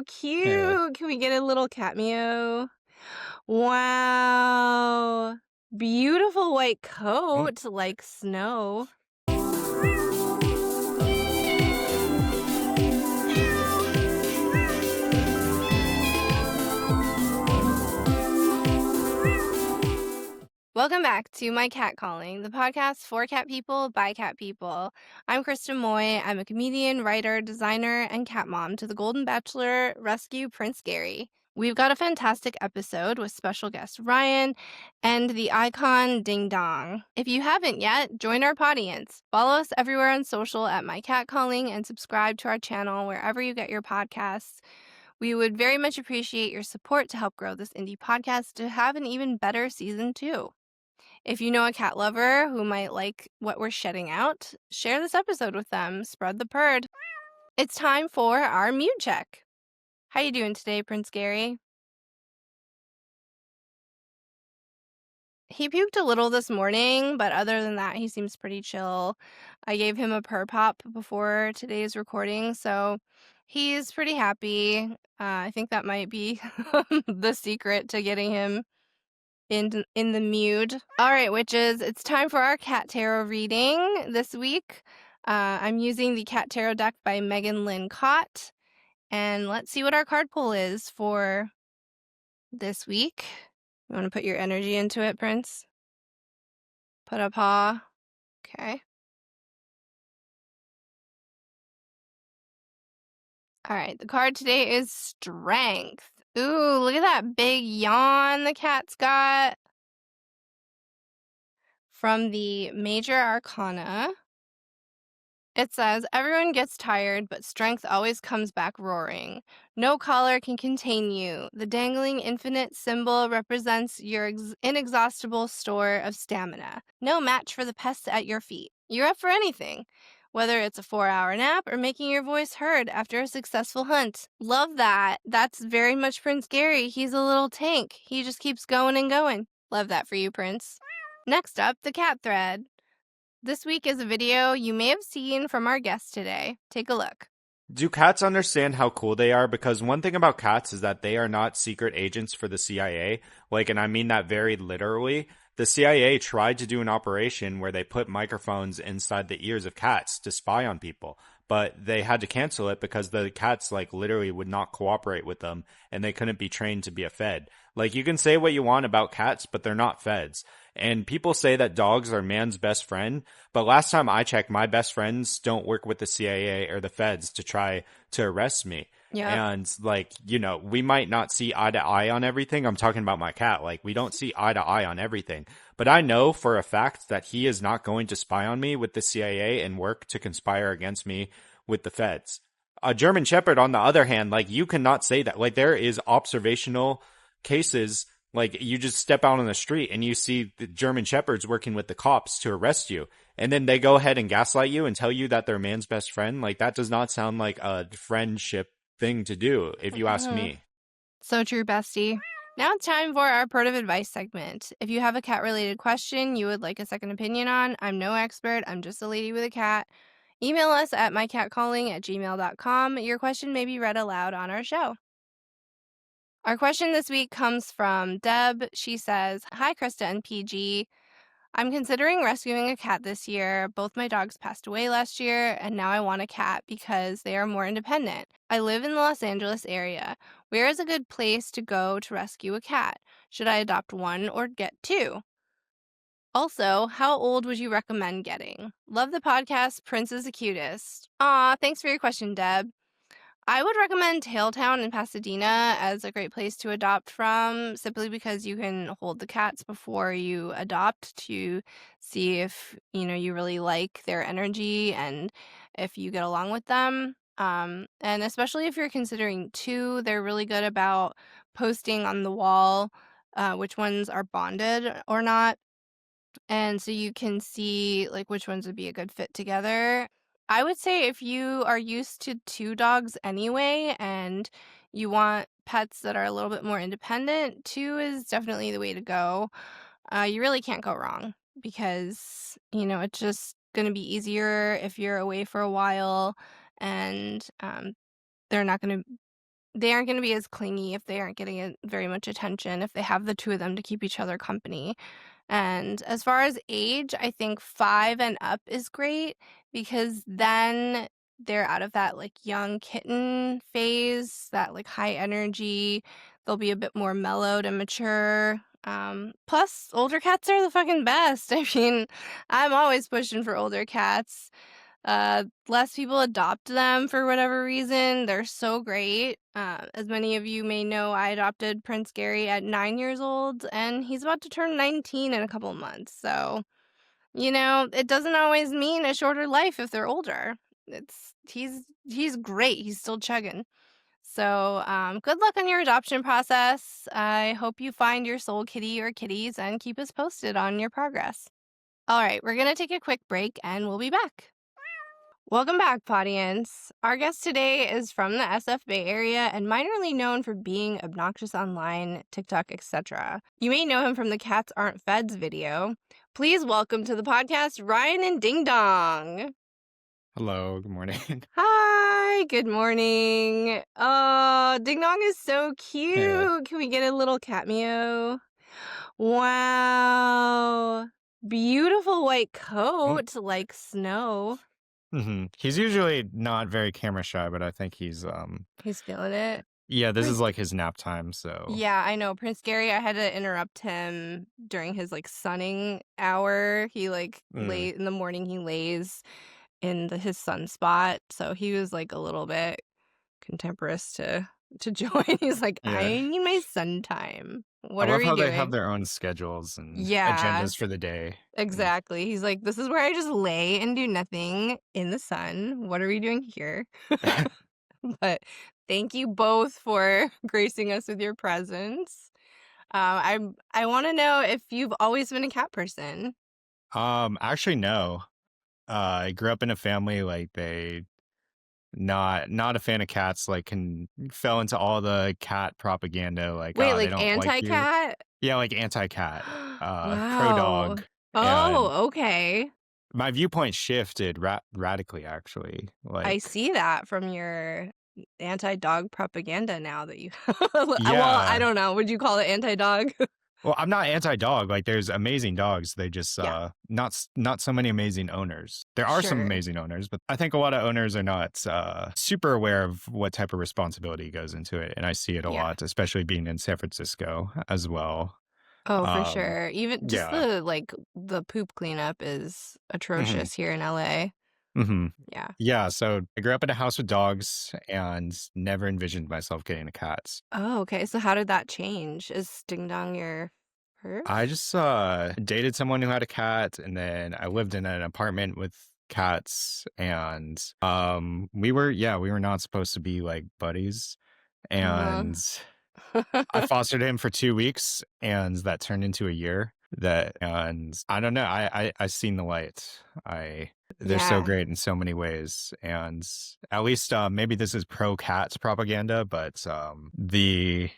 so cute. Can we get a little cat meow? Wow. Beautiful white coat like snow. Welcome back to My Cat Calling, the podcast for cat people by cat people. I'm Krista Moy. I'm a comedian, writer, designer, and cat mom to the Golden Bachelor rescue Prince Gary. We've got a fantastic episode with special guest Ryan and the icon Ding Dong. If you haven't yet, join our Pawdience. Follow us everywhere on social at My Cat Calling and subscribe to our channel wherever you get your podcasts. We would very much appreciate your support to help grow this indie podcast to have an even better season 2. If you know a cat lover who might like what we're shedding out, share this episode with them. Spread the purd. It's time for our mood check. How you doing today, Prince Gary? He puked a little this morning, but other than that, he seems pretty chill. I gave him a purr pop before today's recording, so he's pretty happy. I think that might be the secret to getting him in the mood. All right, witches, it's time for our cat tarot reading this week. I'm using the cat tarot deck by Megan Lynn Cott, and let's see what our card pull is for this week. You want to put your energy into it, Prince? Put a paw. Okay. All right, the card today is Strength. Ooh, look at that big yawn the cat's got. From the Major Arcana, it says, everyone gets tired, but strength always comes back roaring. No collar can contain you. The dangling infinite symbol represents your inexhaustible store of stamina. No match for the pests at your feet. You're up for anything, whether it's a 4-hour nap or making your voice heard after a successful hunt. Love that. That's very much Prince Gary. He's a little tank. He just keeps going and going. Love that for you, Prince. Next up, the cat thread. This week is a video you may have seen from our guest today. Take a look. Do cats understand how cool they are? Because one thing about cats is that they are not secret agents for the CIA. And I mean that very literally. The CIA tried to do an operation where they put microphones inside the ears of cats to spy on people, but they had to cancel it because the cats literally would not cooperate with them and they couldn't be trained to be a fed. You can say what you want about cats, but they're not feds. And people say that dogs are man's best friend, but last time I checked, my best friends don't work with the CIA or the feds to try to arrest me. Yeah. And we might not see eye to eye on everything. I'm talking about my cat. We don't see eye to eye on everything. But I know for a fact that he is not going to spy on me with the CIA and work to conspire against me with the feds. A German Shepherd, on the other hand, you cannot say that. There is observational cases. You just step out on the street and you see the German Shepherds working with the cops to arrest you. And then they go ahead and gaslight you and tell you that they're man's best friend. That does not sound like a friendship thing to do, if you ask me. So true, bestie. Now it's time for our Purd of Advice segment. If you have a cat-related question you would like a second opinion on, I'm no expert. I'm just a lady with a cat. Email us at mycatcalling@gmail.com. Your question may be read aloud on our show. Our question this week comes from Deb. She says, hi, Krista and PG. I'm considering rescuing a cat this year. Both my dogs passed away last year, and now I want a cat because they are more independent. I live in the Los Angeles area. Where is a good place to go to rescue a cat? Should I adopt one or get two? Also, how old would you recommend getting? Love the podcast. Prince is the cutest. Aw, thanks for your question, Deb. I would recommend Tailtown in Pasadena as a great place to adopt from, simply because you can hold the cats before you adopt to see if, you really like their energy and if you get along with them. And especially if you're considering two, they're really good about posting on the wall which ones are bonded or not. And so you can see which ones would be a good fit together. I would say if you are used to two dogs anyway and you want pets that are a little bit more independent, two is definitely the way to go. You really can't go wrong because, it's just going to be easier if you're away for a while and they're not going to they aren't gonna be as clingy if they aren't getting very much attention, if they have the 2 of them to keep each other company. And as far as age, I think 5 and up is great because then they're out of that, like, young kitten phase, that, like, high energy. They'll be a bit more mellowed and mature. Plus, older cats are the fucking best. I mean, I'm always pushing for older cats. Less people adopt them for whatever reason. They're so great. As many of you may know, I adopted Prince Gary at 9 years old, and he's about to turn 19 in a couple months. So, it doesn't always mean a shorter life if they're older. He's great. He's still chugging. So, good luck on your adoption process. I hope you find your soul kitty or kitties and keep us posted on your progress. All right, we're gonna take a quick break, and we'll be back. Welcome back, Pawdience. Our guest today is from the SF Bay Area and minorly known for being obnoxious online, TikTok, etc. You may know him from the Cats Aren't Feds video. Please welcome to the podcast Ryan and Ding Dong. Hello, good morning. Hi, good morning. Oh, Ding Dong is so cute. Yeah. Can we get a little cat meow? Wow. Beautiful white coat like snow. He's usually not very camera shy, but I think he's He's feeling it. yeah, this is Prince like his nap time, so Yeah, I know. Prince Gary, I had to interrupt him during his, sunning hour. He, mm, late in the morning, he lays in his sunspot, so he was, a little bit contemporous to join. He's like, "I yeah. need my sun time. I What are love we how they have doing?" their own schedules and Yeah, agendas for the day. Mm. exactly. He's like, "This is where I just lay and do nothing in the sun. What are we doing here?" But thank you both for gracing us with your presence. I wanna know if you've always been a cat person. Actually no. I grew up in a family like they not a fan of cats, like can fell into all the cat propaganda, like, Wait, they like don't like you. anti-cat? Yeah, like anti-cat, pro Wow. dog, and Oh, okay. my viewpoint shifted radically, actually. I Like, see that from your anti-dog propaganda now that you well, I yeah. don't know, would you call it anti-dog? Well, I'm not anti-dog. Like, there's amazing dogs. They just Yeah, not so many amazing owners. There are some sure. amazing owners, but I think a lot of owners are not super aware of what type of responsibility goes into it, and I see it a Yeah. lot, especially being in San Francisco as well. Oh, for Um, sure. Even just yeah. the poop cleanup is hmm atrocious here in LA. hmm Yeah. Yeah. So I grew up in a house with dogs and never envisioned myself getting a cat. Oh, okay, so how did that change? Is Ding Dong your I first? just dated someone who had a cat, and then I lived in an apartment with cats, and we were not supposed to be like buddies, and Uh-huh. I fostered him for 2 weeks, and that turned into a year. That and I don't know. I seen the light. I They're so Yeah, great in so many ways, and at least maybe this is pro cats propaganda, but the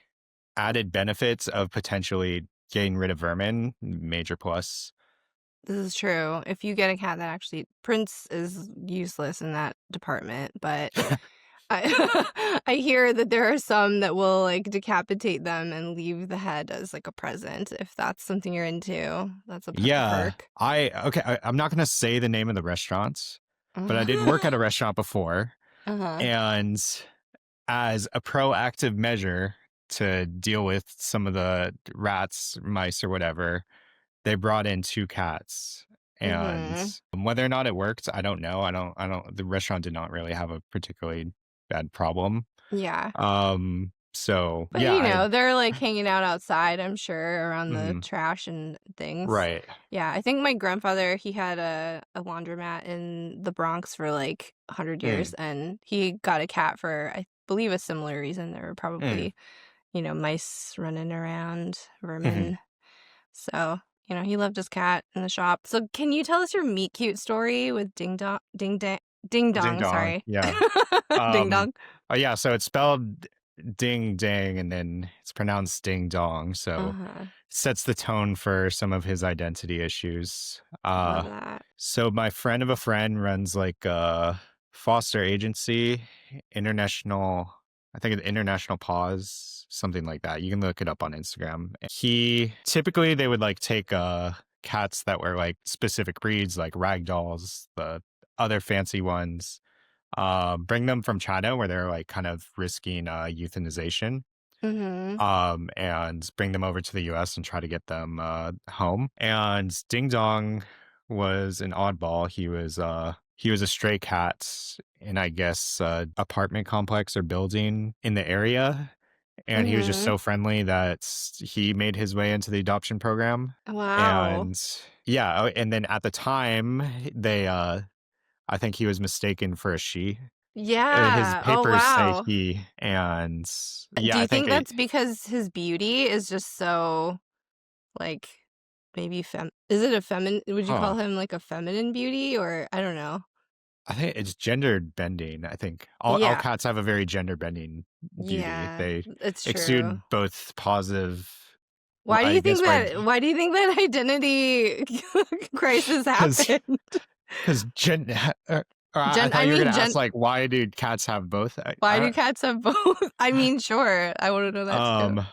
added benefits of potentially getting rid of vermin, major plus. this is true. If you get a cat that actually Prince is useless in that department, but I I hear that there are some that will, decapitate them and leave the head as, a present, if that's something you're into. That's a Yeah, perk. I'm not gonna say the name of the restaurants, but I did work at a restaurant before, Uh-huh. and as a proactive measure to deal with some of the rats, mice, or whatever, they brought in 2 cats, and Mhm. whether or not it worked, I don't know. I don't the restaurant did not really have a particularly bad problem. Yeah. So But, yeah, I they're, hanging out outside, I'm sure, around the mhm, trash and things. right. Yeah, I think my grandfather, he had a laundromat in the Bronx for, 100 years, Mm, and he got a cat for, I believe, a similar reason. There were mm, probably, mice running around, mhm. vermin. So, he loved his cat in the shop. So, can you tell us your meet cute story with Ding Ding Dong, dong, sorry. yeah. Ding Um, Dong. yeah, so it's spelled ding dang, and then it's pronounced ding dong, so Uh-huh. sets the tone for some of his identity issues. Love that. So my friend of a friend runs like a foster agency, international. I think it's International Paws, something like that. You can look it up on Instagram. He typically they would like take cats that were like specific breeds, like ragdolls, the other fancy ones, bring them from China where they're like kind of risking euthanization, Mhm. and bring them over to the US and try to get them home. And Ding Dong was an oddball. He was a stray cat in, I guess, apartment complex or building in the area. And he was just Mhm. so friendly that he made his way into the adoption program. Wow. And yeah, and then at the time, they, I think he was mistaken for a she. His Yeah. Oh, papers say wow. he, and Do yeah, I you think think it, that's because his beauty is just so, like, maybe is it a feminine would you call huh. him, like, a feminine beauty, or I don't know. I think it's gender bending. I think all Yeah. cats have a very gender bending beauty. Yeah, They it's true. exude both positive, well, Why do I you think guess when that why do you think that identity crisis because happened? because I Gen thought I you were mean, gonna ask like why do cats have both? why do cats have both? I mean, sure, I wanna know that too. Um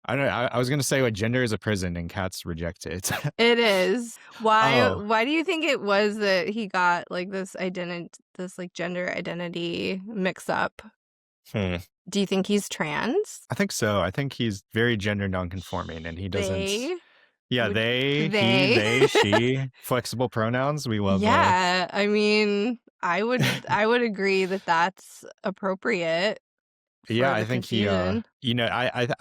I don't know. I was gonna say like gender is a prison and cats reject it. It is. Why Oh, why do you think it was that he got, like, this, like, gender identity mix up? hmm. Do you think he's trans? I think so. I think he's very gender nonconforming and he doesn't. They Yeah, would he, they they, she, flexible pronouns. We love Yeah, I mean, I would agree that that's appropriate yeah, for I the think he confusion. you know,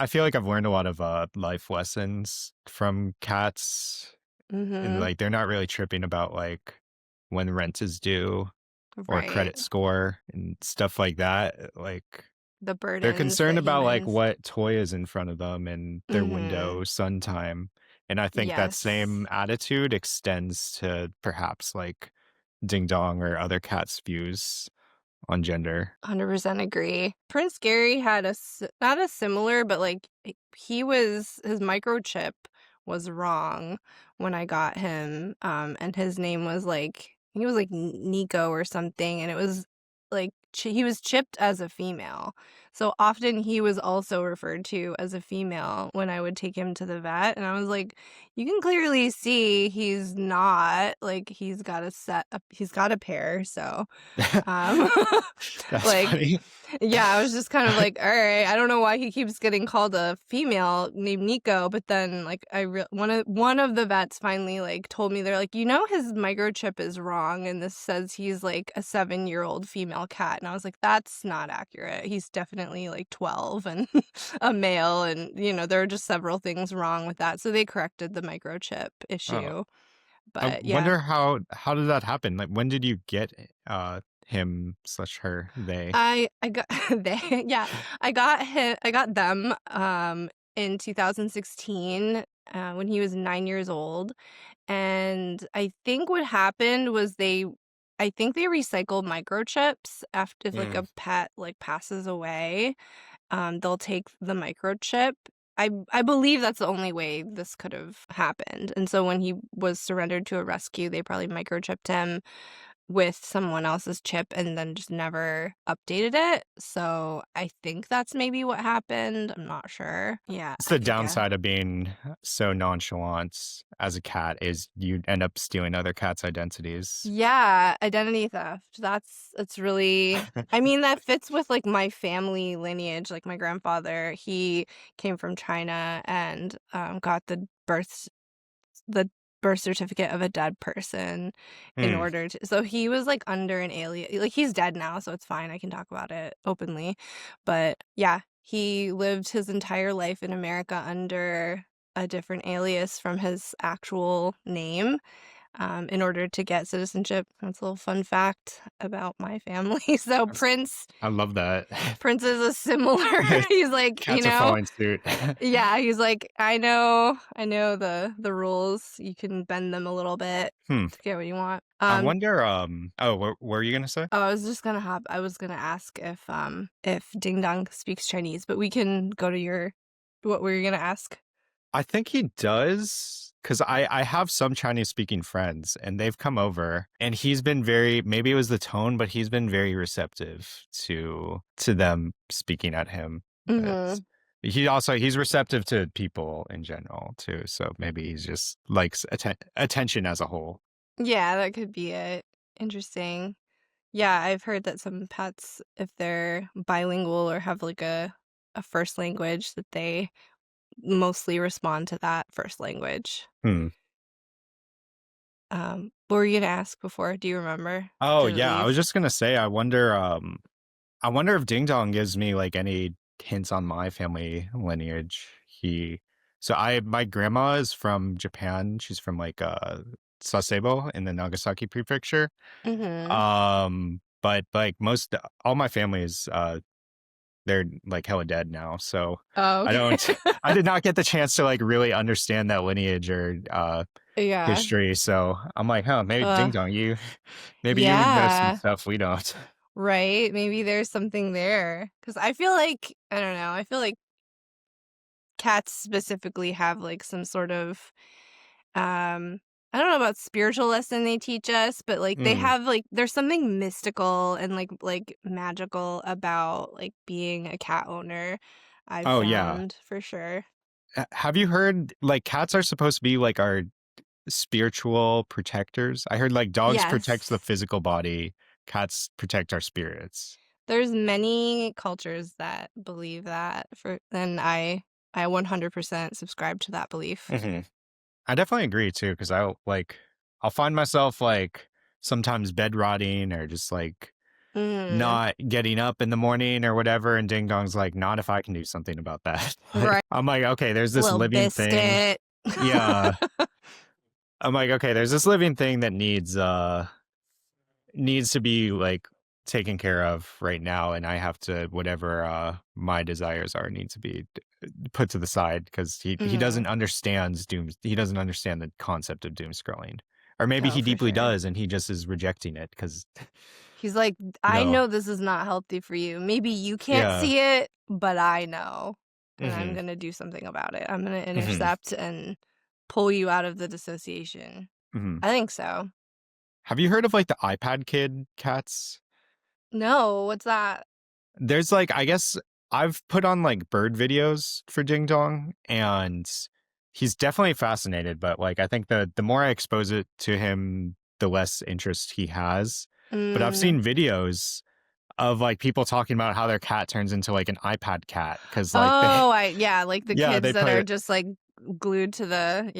I feel like I've learned a lot of life lessons from cats, and Mhm. like they're not really tripping about like when rent is due or Right. credit score and stuff like that. Like The they're burdens concerned that about like humans what toy is in front of them and their Mhm. window sun time. And I think that Yes. same attitude extends to perhaps like Ding Dong or other cats' views on gender. 100% agree. Prince Gary had not a similar, but, like, his microchip was wrong when I got him, and his name was, like he was, like, Nico or something, and it was, like, he was chipped as a female. So, often, he was also referred to as a female when I would take him to the vet, and I was like, "You can clearly see he's not, like, he's got a pair," so um, That's like, funny. yeah, I was just kind of like, "Alright, I don't know why he keeps getting called a female named Nico," but then, like, one of the vets finally, like, told me, they're like, "You know his microchip is wrong, and this says he's, like, a seven-year-old female cat," and I was like, "That's not accurate. He's definitely, like, 12 and a male, and, there are just several things wrong with that," so they corrected the microchip Oh. issue, I but yeah. wonder how did that happen? Like, when did you get, him slash her, they? I got they yeah, I got them, in 2016, when he was 9 years old, and I think what happened was I think they recycle microchips after if, like, Mm. a pet, like, passes away, they'll take the microchip. I believe that's the only way this could have happened, and so when he was surrendered to a rescue, they probably microchipped him with someone else's chip and then just never updated it, so I think that's maybe what happened, I'm not sure. Yeah, It's the yeah. downside of being so nonchalant as a cat is you end up stealing other cats' identities. Yeah, identity theft, it's really I mean, that fits with, like, my family lineage, like, my grandfather, he came from China and, got the birth certificate of a dead person in Hmm. order to so he was, like, under an alien like, he's dead now, so it's fine, I can talk about it openly, but, yeah, he lived his entire life in America under a different alias from his actual name, in order to get citizenship. That's a little fun fact about my family. So That's I love that. Prince is a similar he's like, Cats are following suit. yeah, he's like, I know the rules. You can bend them a little bit Hmm. to get what you want." I wonder, oh, what were you gonna say? Oh, I was gonna ask if Ding Dong speaks Chinese, but we can go to what were you gonna ask? I think he does, because I have some Chinese speaking friends and they've come over and he's been very, maybe it was the tone, but he's been very receptive to them speaking at him. It's, Mhm. he's receptive to people in general too. So maybe he's just likes attention as a whole. Yeah, that could be it. Interesting. Yeah, I've heard that some pets, if they're bilingual or have like a first language, that they mostly respond to that first language. Hmm. What were you gonna ask before? Do you remember? Oh Did it yeah, I was leave? just gonna say, I wonder if Ding Dong gives me like any hints on my family lineage. My grandma is from Japan. She's from like Sasebo in the Nagasaki prefecture. Mhm. But like all my family is they're like hella dead now. So Oh, I okay. don't I did not get the chance to like really understand that lineage or Yeah. history. So I'm like, huh, maybe Uh, Ding Dong, maybe you know some yeah. stuff we don't. Right? Maybe there's something there. 'Cause I feel like I don't know, I feel like cats specifically have, like, some sort of, I don't know about spiritual lesson they teach us, but, like, they Mm. have, like there's something mystical and, like, magical about, like, being a cat owner, I've Oh yeah. found for sure. Have you heard like cats are supposed to be like our spiritual protectors? I heard like dogs protect the Yes. physical body, cats protect our spirits. There's many cultures that believe that and I 100% subscribe to that belief. Hmm. I definitely agree too, because I'll find myself like sometimes bed rotting or just like Mm, not getting up in the morning or whatever, and Ding Dong's like, not if I can do something about that. Like right. I'm like, okay, there's this Little living thing. biscuit. Yeah. I'm like, okay, there's this living thing that needs to be like taken care of right now, and I have to whatever my desires are need to be put to the side because he Mhm. doesn't understand he doesn't understand the concept of doom scrolling, or maybe Oh, he for deeply sure. does and he just is rejecting it because He's like, you "I know know this is not healthy for you. Maybe you can't yeah. see it, but I know, and I'm Hmm. gonna do something about it. I'm gonna Hmm. intercept and pull you out of the dissociation." Hmm. I think so. Have you heard of like the iPad kid cats? No, what's that? There's like, I guess I've put on like bird videos for Ding Dong and he's definitely fascinated, but like I think the more I expose it to him, the less interest he has. But I've Mm. seen videos of like people talking about how their cat turns into like an iPad cat because like they Oh, I yeah, like the yeah, kids they that are put just, like, glued to the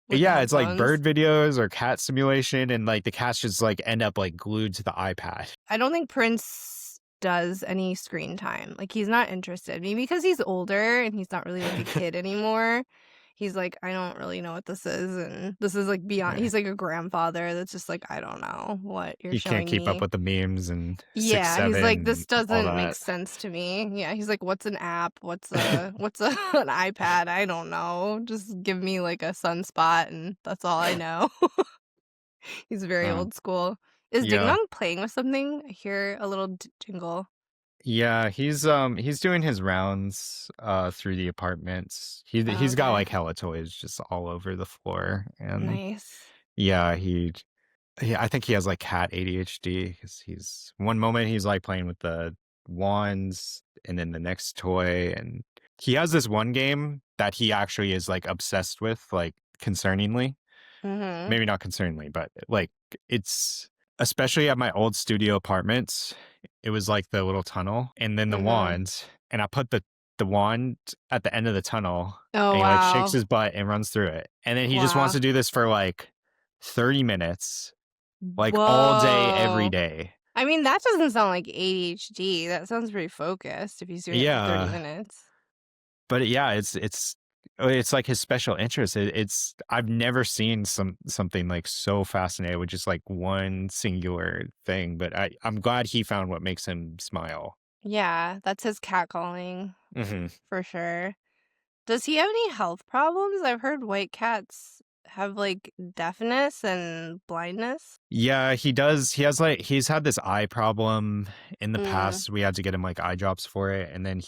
with the yeah, it's like headphones. bird videos or cat simulation and like the cats just like end up like glued to the iPad. I don't think Prince does any screen time. Like, he's not interested. Maybe because he's older and he's not really, like, a kid anymore. He's like, "I don't really know what this is," and this is, like, beyond Yeah. he's like a grandfather that's just like, "I don't know what you're He can't showing keep up me." with the memes and six Yeah, he's like, seven "This and all doesn't make that. sense to me." Yeah, he's like, "What's an app? What's a an iPad? I don't know. Just give me, like, a sunspot, and that's all I know." He's very Uh, old school. Is Ding yeah. Dong playing with something? I hear a little jingle. Yeah, he's doing his rounds through the apartments. Oh, He's got okay. like hella toys just all over the floor and Nice. yeah, I think he has like cat ADHD cuz he's one moment he's like playing with the wands and then the next toy and he has this one game that he actually is like obsessed with like concerningly. Mhm. Maybe not concerningly, but like it's especially at my old studio apartments, it was like the little tunnel and then the Mhm. wand, and I put the wand at the end of the tunnel Oh, and he like shakes wow. his butt and runs through it. And then he just wants Wow. to do this for like 30 minutes, like all day, every Whoa. day. I mean, that doesn't sound like ADHD. That sounds pretty focused if he's doing it for 30 Yeah. minutes. But yeah, it's like his special interest. It's I've never seen something like so fascinated with just like one singular thing. But I'm glad he found what makes him smile. Yeah, that's his catcalling Hmm. for sure. Does he have any health problems? I've heard white cats have, like, deafness and blindness. Yeah, he does. He's had this eye problem in the Mm. past. We had to get him like eye drops for it, and then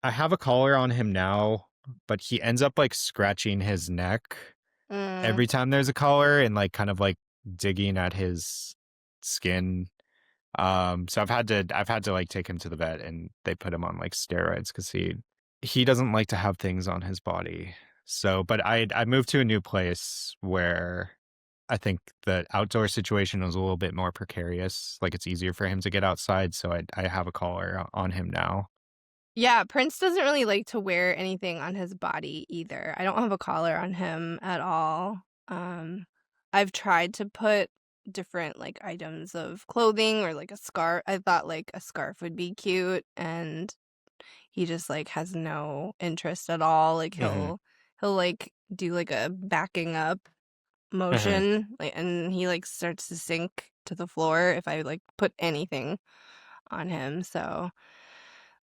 I have a collar on him now, but he ends up like scratching his neck Mm. every time there's a collar and like kind of like digging at his skin. So I've had to like take him to the vet and they put him on like steroids because he doesn't like to have things on his body. So, but I moved to a new place where I think the outdoor situation was a little bit more precarious. Like it's easier for him to get outside, so I have a collar on him now. Yeah, Prince doesn't really like to wear anything on his body either. I don't have a collar on him at all. Um, I've tried to put different like items of clothing or like a scarf. I thought like a scarf would be cute, and he just like has no interest at all. Like Hmm. he'll like do like a backing up Hmm. motion, like, and he like starts to sink to the floor if I like put anything on him. So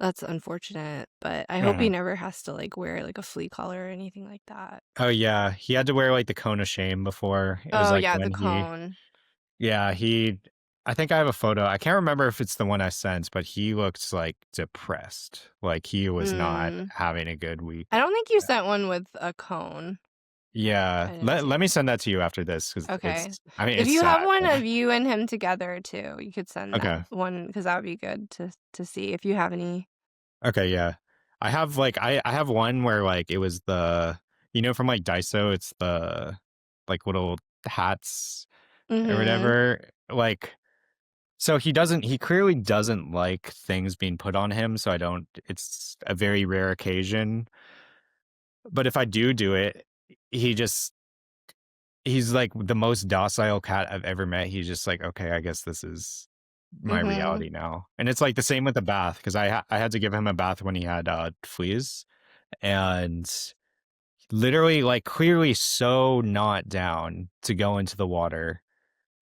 that's unfortunate, but I hope he Hmm. never has to, like, wear, like, a flea collar or anything like that. Oh yeah, he had to wear like the cone of shame before. It was Oh, like yeah, the when he, cone. yeah, he. I think I have a photo. I can't remember if it's the one I sent, but he looked like depressed. Like he was not Mm. having a good week. I don't think you sent one with a cone. Yeah, I didn't let see let me that. send that to you after this because Okay. it's. I mean, If it's you have sad. one But of you and him together too, you could send that okay, one because that would be good to see if you have any. okay, yeah. I have like I have one where like it was the from like Daiso. It's the like little hats or Mhm. whatever. Like so he clearly doesn't like things being put on him. So I don't. It's a very rare occasion. But if I do it, he just he's like the most docile cat I've ever met. He's just like, okay, I guess this is my Mhm. reality now. And it's like the same with the bath because I had to give him a bath when he had fleas and literally like clearly so not down to go into the water,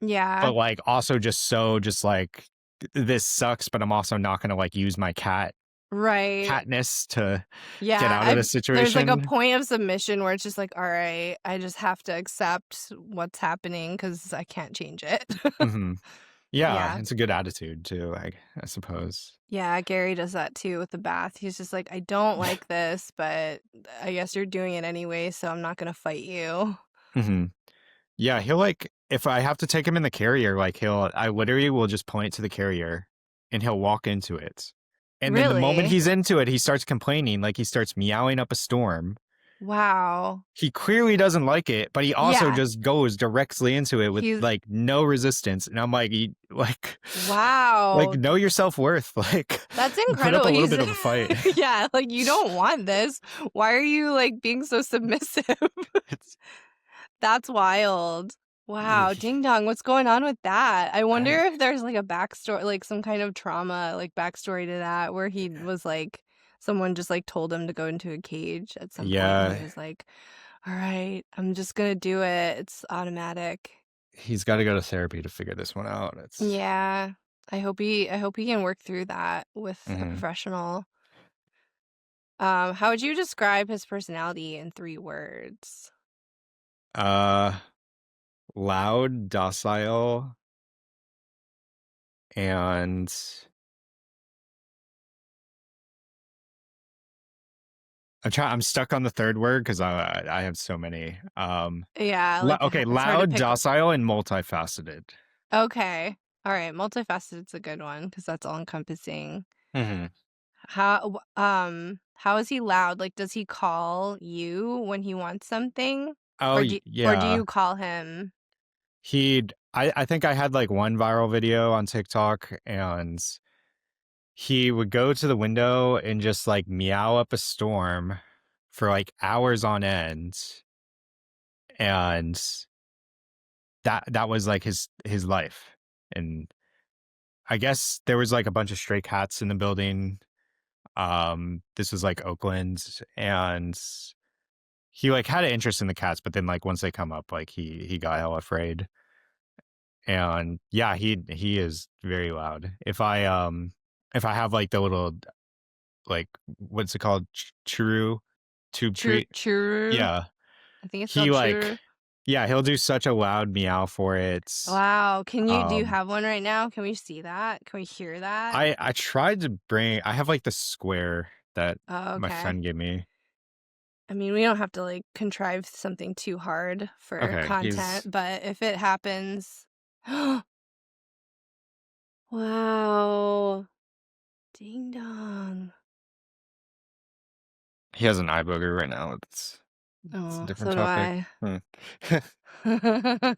Yeah. but like also just like this sucks, but I'm also not gonna like use my Right. catness to get Yeah, out of I've this there's, like, a situation. point of submission where it's just like, "Alright, I just have to accept what's happening because I can't change it." Hmm. Yeah, Yeah. it's a good attitude too, like I suppose. Yeah, Gary does that too with the bath. He's just like, "I don't like this, but I guess you're doing it anyway, so I'm not gonna fight you." Hmm. Yeah, he'll like if I have to take him in the carrier, like I literally will just point to the carrier and he'll walk into it. And then the moment Really? he's into it, he starts complaining, like he starts meowing up a storm. Wow. He clearly doesn't like it, but he also Yeah, just goes directly into it with he's like no resistance. And I'm like, like wow. know your self-worth. Like That's put up incredible. a little He's bit of a fight. yeah, like, you don't want this. Why are you, like, being so submissive? It's That's wild. Wow, ding dong, what's going on with that? I wonder I if there's, like, a backstory, like, some kind of trauma, like, backstory to that where he was, like someone just, like, told him to go into a cage at some point, and he yeah, was like, "Alright, I'm just gonna do it. It's automatic." he's got to go to therapy to figure this one out. It's Yeah. I hope he can work through that with a mhm. professional. How would you describe his personality in 3 words? uh loud, docile, and I'm stuck on the third word because I have so many. Yeah, like, Okay, it's hard to loud, pick. docile, and multifaceted. Okay. Alright, multifaceted's a good one because that's all-encompassing. Hmm. How is he loud? Like, does he call you when he wants something? Oh Or do yeah, you call him? I think I had like one viral video on TikTok, and he would go to the window and just like meow up a storm for like hours on end, and that was like his life. And I guess there was like a bunch of stray cats in the building. This was like Oakland, and he like had an interest in the cats, but then like once they come up, like he got hell afraid. And yeah, he is very loud. If I have like the little like what's it called, churu tube treat, Churu? yeah, I think it's he spelled like churu. yeah he'll do such a loud meow for it. Wow, do you Um, have one right now? Can we see that? Can we hear that? I tried to bring I have like the square that Oh, my okay. friend gave me. I mean, we don't have to like contrive something too hard for Okay, content, but if it happens, wow, ding dong. he has an eye booger right now. It's a Oh, different so do topic. I. Hmm.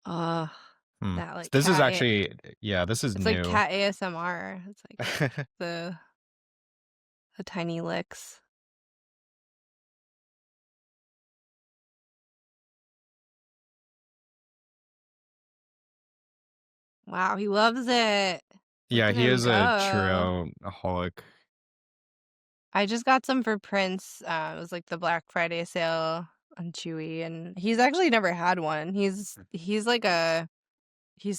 Oh, Hmm. that like This is actually, yeah, this is it's like new. cat ASMR. It's like the the tiny licks. Wow, he loves it. Look Yeah, at he him is a go. churro-aholic. I just got some for Prince. It was like the Black Friday sale on Chewy, and he's actually never had one. He's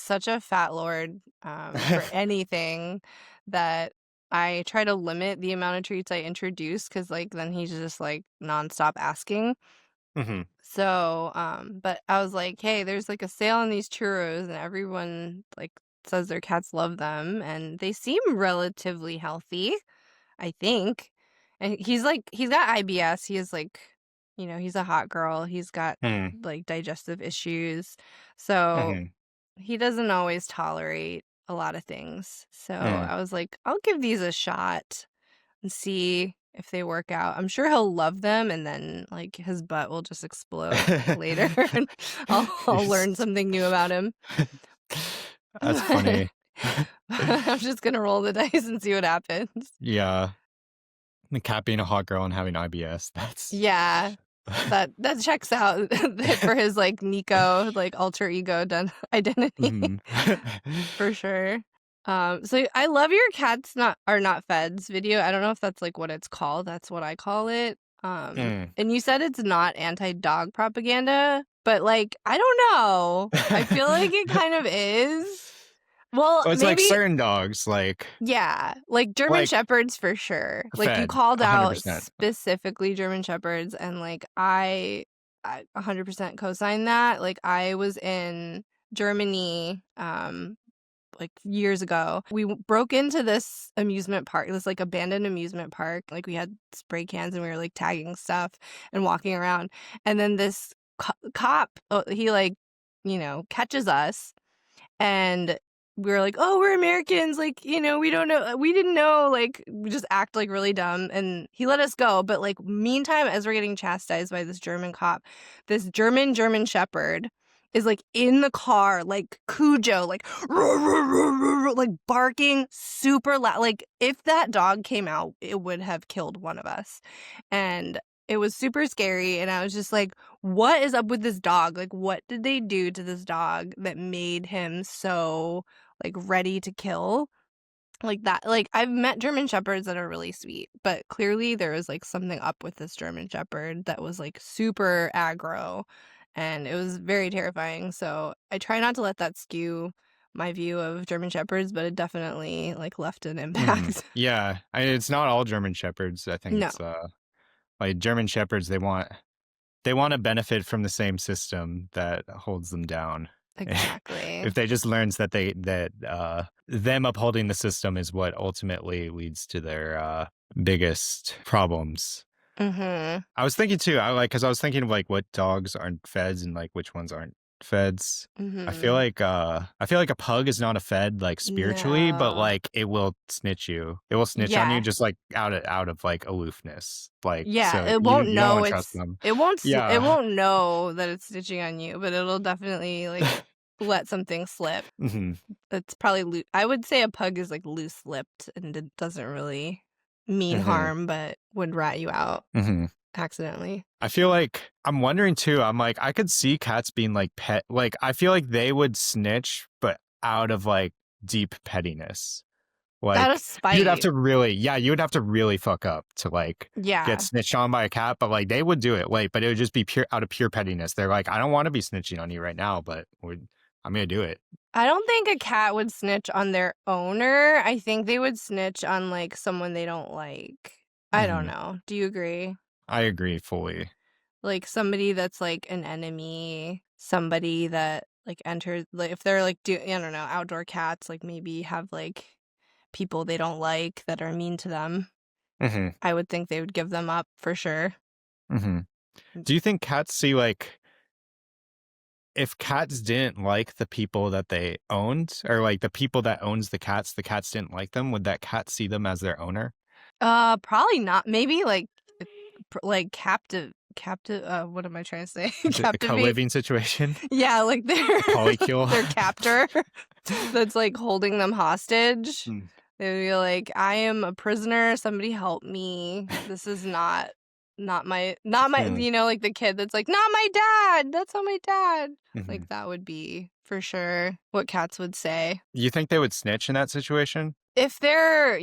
such a fat lord for anything that I try to limit the amount of treats I introduce because like then he's just like nonstop asking. Hmm. So, but I was like, hey, there's like a sale on these churros, and everyone like says their cats love them, and they seem relatively healthy, I think. And he's got IBS. He is like, he's a hot girl. He's got Hmm. like digestive issues. So Hmm. he doesn't always tolerate a lot of things. So Hmm. I was like, I'll give these a shot and see if they work out. I'm sure he'll love them, and then like his butt will just explode later, and I'll He's- learn something new about him. That's funny. I'm just gonna roll the dice and see what happens. Yeah, the cat being a hot girl and having IBS. Yeah, that checks out for his like Nico like alter ego identity. Mhm. For sure. So I love your cats not are not feds video. I don't know if that's like what it's called. That's what I call it. Mm. And you said it's not anti-dog propaganda, but like I don't know. I feel like it kind of is. Well, Well, it's like maybe certain dogs, yeah, like German like Shepherds for sure. Like you fed, called out 100%. specifically German Shepherds, and like I 100% co-sign that. Like I was in Germany like years ago. We broke into this amusement park, this like abandoned amusement park. Like we had spray cans and we were like tagging stuff and walking around. And then this cop, he like, catches us, and we were like, "Oh, we're Americans. Like, we don't know. We didn't know. Like, we just act like really dumb." And he let us go. But like, meantime, as we're getting chastised by this German cop, this German Shepherd is like in the car, like Cujo, like like barking super loud. Like, if that dog came out, it would have killed one of us. And it was super scary. And I was just like, what is up with this dog? Like, what did they do to this dog that made him so, like, ready to kill? Like that. Like, I've met German Shepherds that are really sweet, but clearly there was, like, something up with this German Shepherd that was, like, super aggro, and it was very terrifying. So I try not to let that skew my view of German Shepherds, but it definitely, like, left an Mhm. impact. Yeah, it's not all German Shepherds. I think No, it's like German Shepherds. They want to benefit from the same system that holds them down. exactly. If they just learns that them upholding the system is what ultimately leads to their biggest problems. Mhm. I was thinking too. Because I was thinking of like what dogs aren't feds and like which ones aren't feds. Mhm. I feel like a pug is not a fed like spiritually, but No. like it will snitch you. It will snitch on you Yeah. just like out of like aloofness. Like Yeah, so it you won't don't know want to trust them. it Yeah. won't know that it's stitching on you, but it'll definitely, like, let something slip. Hmm. It's probably I would say a pug is, like, loose-lipped and it doesn't really mean Hmm. harm, but would rat you out Hmm. accidentally. I feel like I'm wondering too. I'm like I could see cats being like pet. Like I feel like they would snitch, but out of like deep pettiness. Out of Like you'd have spite. to really, yeah, you would have to really fuck up to like get Yeah. snitched on by a cat. But like they would do it, like, but it would just be pure out of pure pettiness. They're like, I don't want to be snitching on you right now, but I'm gonna do it. I don't think a cat would snitch on their owner. I think they would snitch on, like, someone they don't like. I don't Hmm. know. Do you agree? I agree fully. Like somebody that's like an enemy, somebody that like enters, like if they're like I don't know, outdoor cats, like maybe have like people they don't like that are mean to them. Mm-hmm. I would think they would give them up for sure. Mm-hmm. Do you think cats see, like, if cats didn't like the people that they owned, or like the people that owns the cats didn't like them, would that cat see them as their owner? Probably not. Maybe like like captive what am I trying to say? A Captivate. co-living situation? Yeah, like their Polycule? their captor that's like holding them hostage. Hmm. They would be like, I am a prisoner, somebody help me. This is not my Hmm. like the kid that's like, not my dad. That's not my dad. Hmm. Like that would be for sure what cats would say. You think they would snitch in that situation? If they're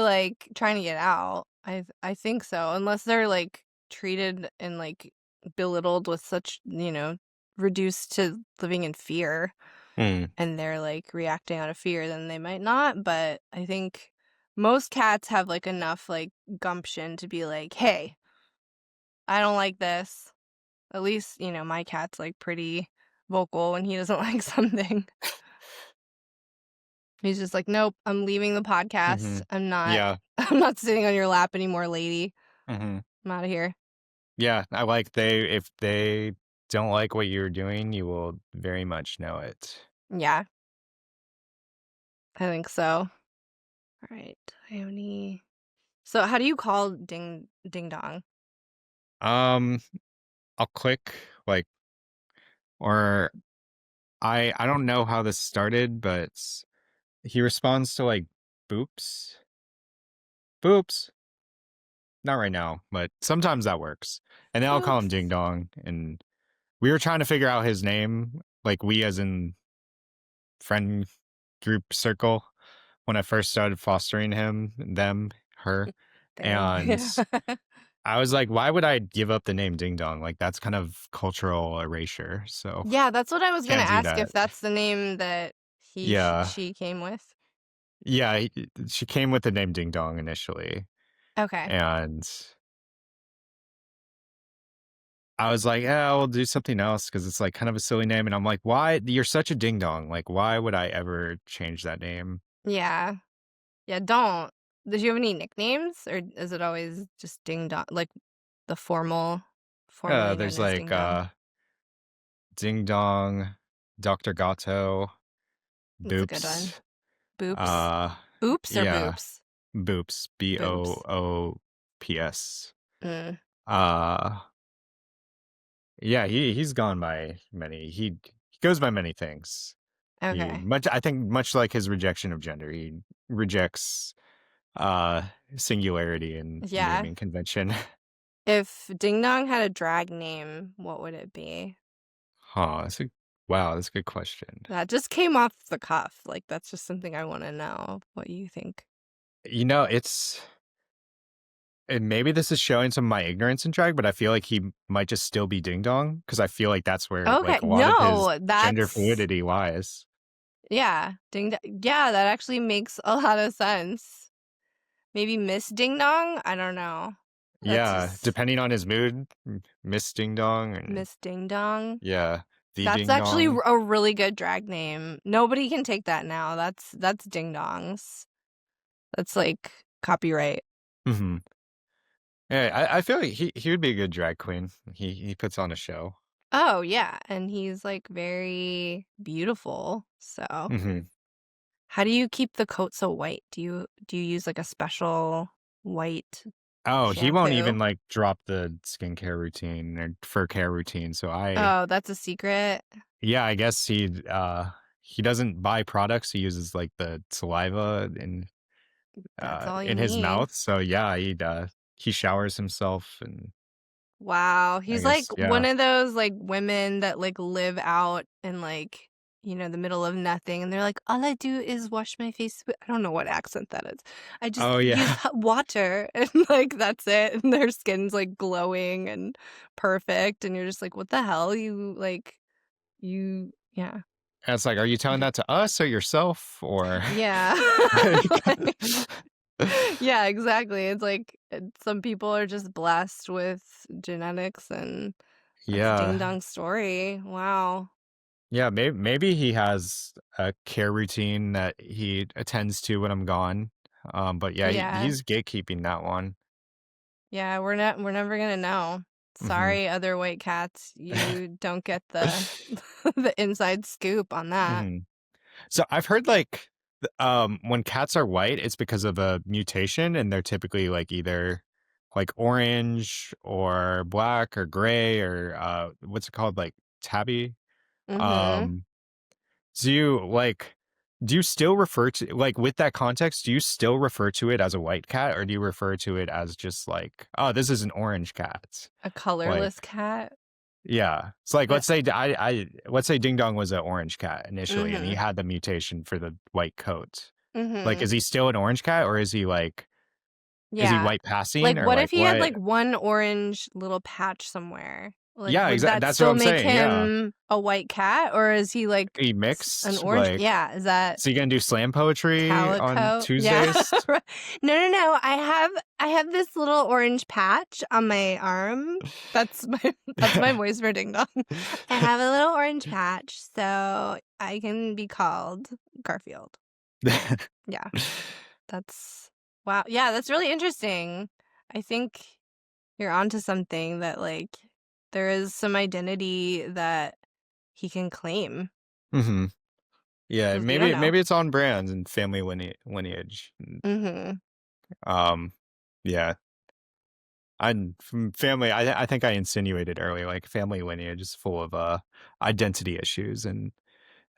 like trying to get out, I think so. Unless they're like treated and like belittled with such, reduced to living in fear Hmm. and they're like reacting out of fear, then they might not. But I think most cats have like enough like gumption to be like, hey, I don't like this. At least, my cat's like pretty vocal when he doesn't like something. He's just like, "Nope, I'm leaving the Hmm. podcast. I'm not Yeah. I'm not sitting on your lap anymore, lady. Hmm. I'm out of here." Yeah. If they don't like what you're doing, you will very much know it. Yeah, I think so. All right. Ione. So, how do you call ding dong? Um, I'll click, like, or I don't know how this started, but he responds to, like, boops. Boops. Not right now, but sometimes that works. And then I'll call him Ding Oops. Dong. And we were trying to figure out his name, like we as in friend group circle, when I first started fostering him, them, her. They. And Yeah. I was like, why would I give up the name Ding Dong? Like, that's kind of cultural erasure. So Yeah, that's what I was gonna can't do ask if that. that's the name that Yeah. she came with. Yeah. She came with the name Ding Dong initially. Okay. And I was like, yeah, we'll do something else because it's like kind of a silly name. And I'm like, why? You're such a ding dong. Like, why would I ever change that name? Yeah. Yeah, don't. Did you have any nicknames or is it always just ding dong, like the formerly known There's as like ding dong? Ding Dong, Dr. Gato, That's a good one. Boops. Boops. Uh, Boops or yeah, boops? Boops, Boops. Boops. Mm, Uh, yeah, he's gone by many. He goes by many things. okay. I think much like his rejection of gender, he rejects uh singularity in Yeah. naming convention. If ding dong had a drag name, what would it be? Huh, wow, that's a good question. That just came off the cuff. Like, that's just something I want to know what you think. You know, and maybe this is showing some of my ignorance in drag, but I feel like he might just still be ding dong because I feel like that's where Okay. like a lot of his No, gender that's, fluidity lies. yeah. Ding dong. Yeah, that actually makes a lot of sense. Maybe Miss Ding Dong? I don't know. That's Yeah, just depending on his mood, Miss Ding Dong, and Miss Ding Dong. yeah, the That's Ding actually Dong. a really good drag name. Nobody can take that now. That's Ding Dongs. That's like copyright. Hmm. Yeah, I feel like he would be a good drag queen. He puts on a show. Oh, yeah, and he's, like, very beautiful, so Hmm. how do you keep the coat so white? Do you use, like, a special white Oh, he won't shampoo? even like drop the skincare routine or fur care routine. So Oh, that's a secret? yeah, I guess he doesn't buy products. He uses like the saliva That's all you in his need. mouth. So yeah, he showers himself, and Wow, I he's like guess one yeah. of those, like, women that, like, live out in, like, the middle of nothing, and they're like, "All I do is wash my face with" I don't know what accent that is. "I just Oh use yeah. hot water," and, like, that's it, and their skin's, like, glowing and perfect, and you're just like, "What the hell? Yeah. And it's like, are you telling You're that to us or yourself or Yeah. like, Like yeah, exactly. It's like, some people are just blessed with genetics, and that's Ding yeah. Dong's story. Wow. Yeah, maybe he has a care routine that he attends to when I'm gone. But yeah, Yeah. he's gatekeeping that one. Yeah, we're never gonna know. Hmm. Sorry, other white cats, you don't get the the inside scoop on that. Hmm. So I've heard like when cats are white, it's because of a mutation, and they're typically like either like orange or black or gray or what's it called, like tabby. Mhm. Um, do you like do you still refer to, like, with that context, do you still refer to it as a white cat, or do you refer to it as just like, oh, this is an orange cat? A Like, colorless cat? yeah. It's like, Uh, let's say Ding Dong was an orange cat initially, and he mhm. had the mutation for the white coat. Like, Mhm. is he still an orange cat, or is he like, is he Yeah. white passing, Like, or what if like he had, what? like, one orange little patch somewhere? Like, Yeah, would exactly. that That's what still I'm make saying. Yeah. him a white cat, or is he, like, He an mixed, orange like, yeah, is that so you gonna do slam poetry on calico? Yeah. Tuesdays? Right. No, I have this little orange patch on my arm. That's my that's my voice for Ding Dong. I have a little orange patch, so I can be called Garfield. Yeah, that's wow. Yeah, that's really interesting. I think you're onto something that, like, there is some identity that he can claim Hmm. Yeah, because we don't know. maybe it's on brand and family lineage. Mhm. Um, yeah, I'm from family. I think I insinuated earlier, like family lineage is full of identity issues, and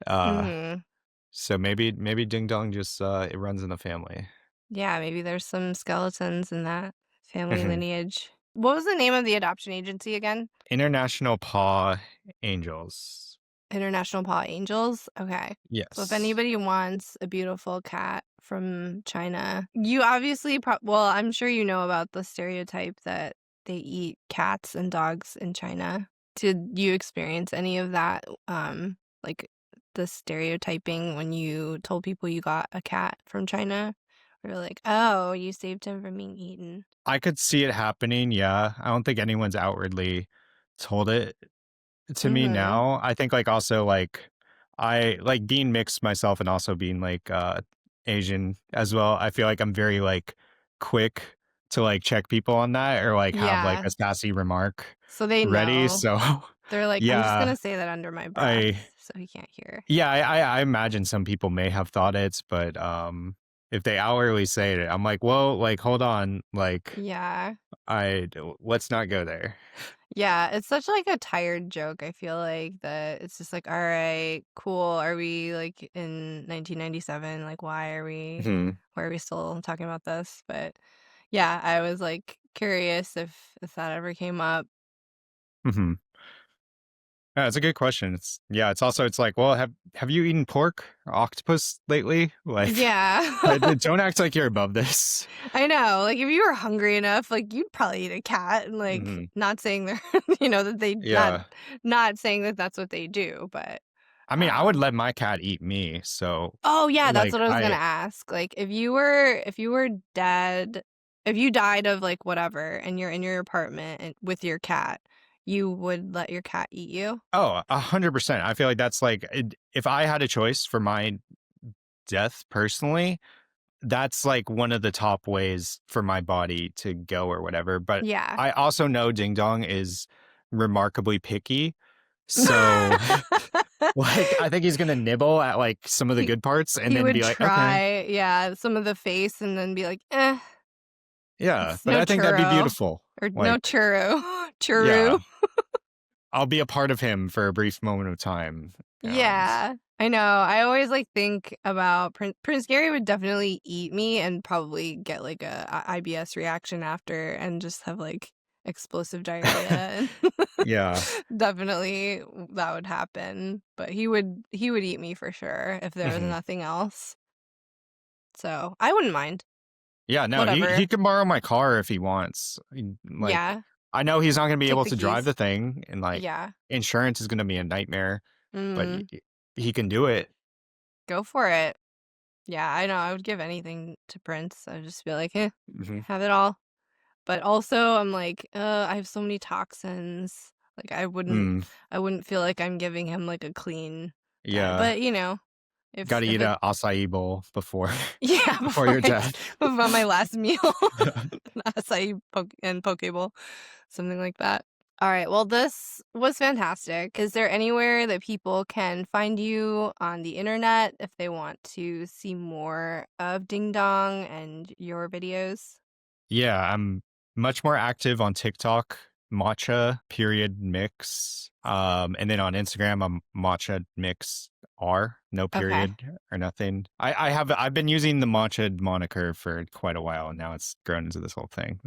uh, Mhm. so maybe Ding Dong just it runs in the family. Yeah, maybe there's some skeletons in that family Hmm. lineage. What was the name of the adoption agency again? International Paw Angels. International Paw Angels? Okay. So if Yes. anybody wants a beautiful cat from China, you obviously well, I'm sure you know about the stereotype that they eat cats and dogs in China. Did you experience any of that like the stereotyping when you told people you got a cat from China? Or like, "Oh, you saved him from being eaten." I could see it happening. Yeah, I don't think anyone's outwardly told it to me Mhm. now. I think like also like I like being mixed myself and also being like Asian as well. I feel like I'm very like quick to like check people on that or like have like Yeah. a sassy remark So they ready. know. So They're like, "I'm just yeah, gonna say that under my breath I so he can't hear." I imagine some people may have thought it, but if they outwardly say it, I'm like, well, like hold on, like Yeah. let's not go there. Yeah, it's such, like, a tired joke, I feel like, that it's just like, "Alright, cool. Are we, like, in 1997? Like, why are we still talking about this?" But, yeah, I was, like, curious if that ever came up. Hmm. Yeah, it's a good question. It's yeah, it's also it's like, well, have you eaten pork or octopus lately? Like, Yeah. don't act like you're above this. I know, like, if you were hungry enough, like, you'd probably eat a cat and, like, Hmm. not saying they're that they Yeah, not saying that that's what they do, but, I mean, I would um let my cat eat me. So, oh, yeah, that's like, what I was gonna ask, like, if you were dead if you died of, like, whatever, and you're in your apartment and with your cat, you would let your cat eat you? oh, 100%. I feel like that's like if I had a choice for my death personally, that's like one of the top ways for my body to go or whatever. But Yeah. I also know Ding Dong is remarkably picky. So like, I think he's gonna nibble at, like, some of the He good parts and he then would be like, "Okay." try, yeah, some of the face and then be like, "Eh, Yeah, it's but no I think that'd be churro," beautiful. or "No Like, churro." Churro. yeah, I'll be a part of him for a brief moment of time, and Yeah, I know. I always, like, think about Prince Gary would definitely eat me and probably get, like, IBS reaction after and just have, like, explosive diarrhea, and yeah. definitely that would happen, but he would eat me for sure if there was Mhm. nothing else. So, I wouldn't mind. Yeah, no, he Whatever. can borrow my car if he wants. Like, Yeah. I know he's not gonna be Take able the to drive keys. the thing, and, like, Yeah. insurance is gonna be a nightmare, but Mm, he can do it. go for it. Yeah, I know. I would give anything to Prince. I'd just be like, "Eh, Mhm. have it all." But also, I'm like, I have so many toxins." Like, Mm, I wouldn't feel like I'm giving him, like, a clean diet, yeah. but, Gotta eat an acai bowl before Yeah, before you're dead. before my last meal. Acai and poke bowl, something like that. All right, well, this was fantastic. Is there anywhere that people can find you on the internet if they want to see more of Ding Dong and your videos? Yeah, I'm much more active on TikTok, matcha period mix. And then on Instagram, I'm matcha mix R, no Okay. period or nothing. I've been using the matcha moniker for quite a while, and now it's grown into this whole thing.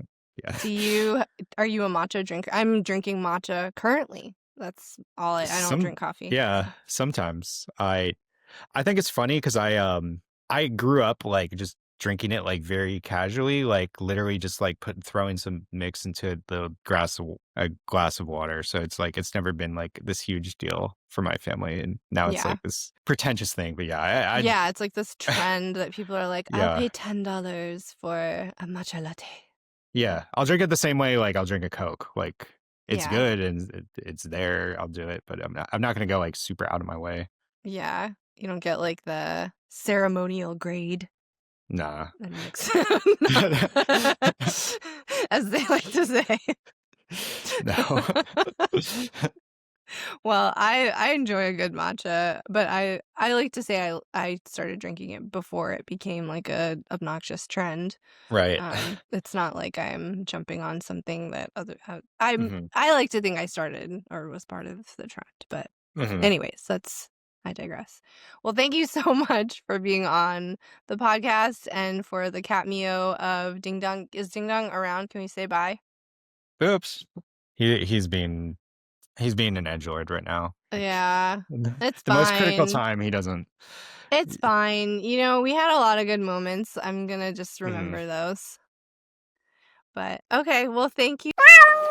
Yeah. Are you a matcha drinker? I'm drinking matcha currently. That's all I don't drink coffee. Yeah, sometimes I think it's funny because I grew up like just drinking it like very casually, like literally just like throwing some mix into a glass of water. So it's like it's never been like this huge deal for my family, and now it's Yeah. like this pretentious thing. But yeah, I Yeah, it's like this trend that people are like, I'll yeah. pay $10 for a matcha latte. Yeah, I'll drink it the same way like I'll drink a Coke. Like it's Yeah. good and it's there. I'll do it, but I'm not gonna go like super out of my way. Yeah. You don't get like the ceremonial grade Nah. and mix. As they like to say. No. Well, I enjoy a good matcha, but I like to say I started drinking it before it became like a obnoxious trend. Right. It's not like I'm jumping on something that Mhm. I like to think I started or was part of the trend, but Mhm. anyways, I digress. Well, thank you so much for being on the podcast and for the cat meow of Ding Dong. Is Ding Dong around? Can we say bye? Oops. He's being an edgelord right now. Yeah, it's The most critical fine. time he doesn't. It's fine. You know, we had a lot of good moments. I'm gonna just remember those. But okay, well, thank you.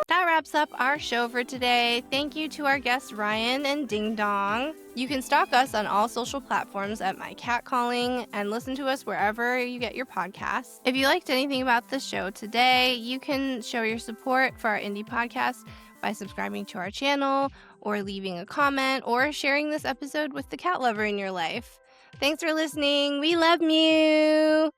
That wraps up our show for today. Thank you to our guests Ryan and Ding Dong. You can stalk us on all social platforms at My Cat Calling and listen to us wherever you get your podcasts. If you liked anything about the show today, you can show your support for our indie podcast by subscribing to our channel or leaving a comment or sharing this episode with the cat lover in your life. Thanks for listening. We love you.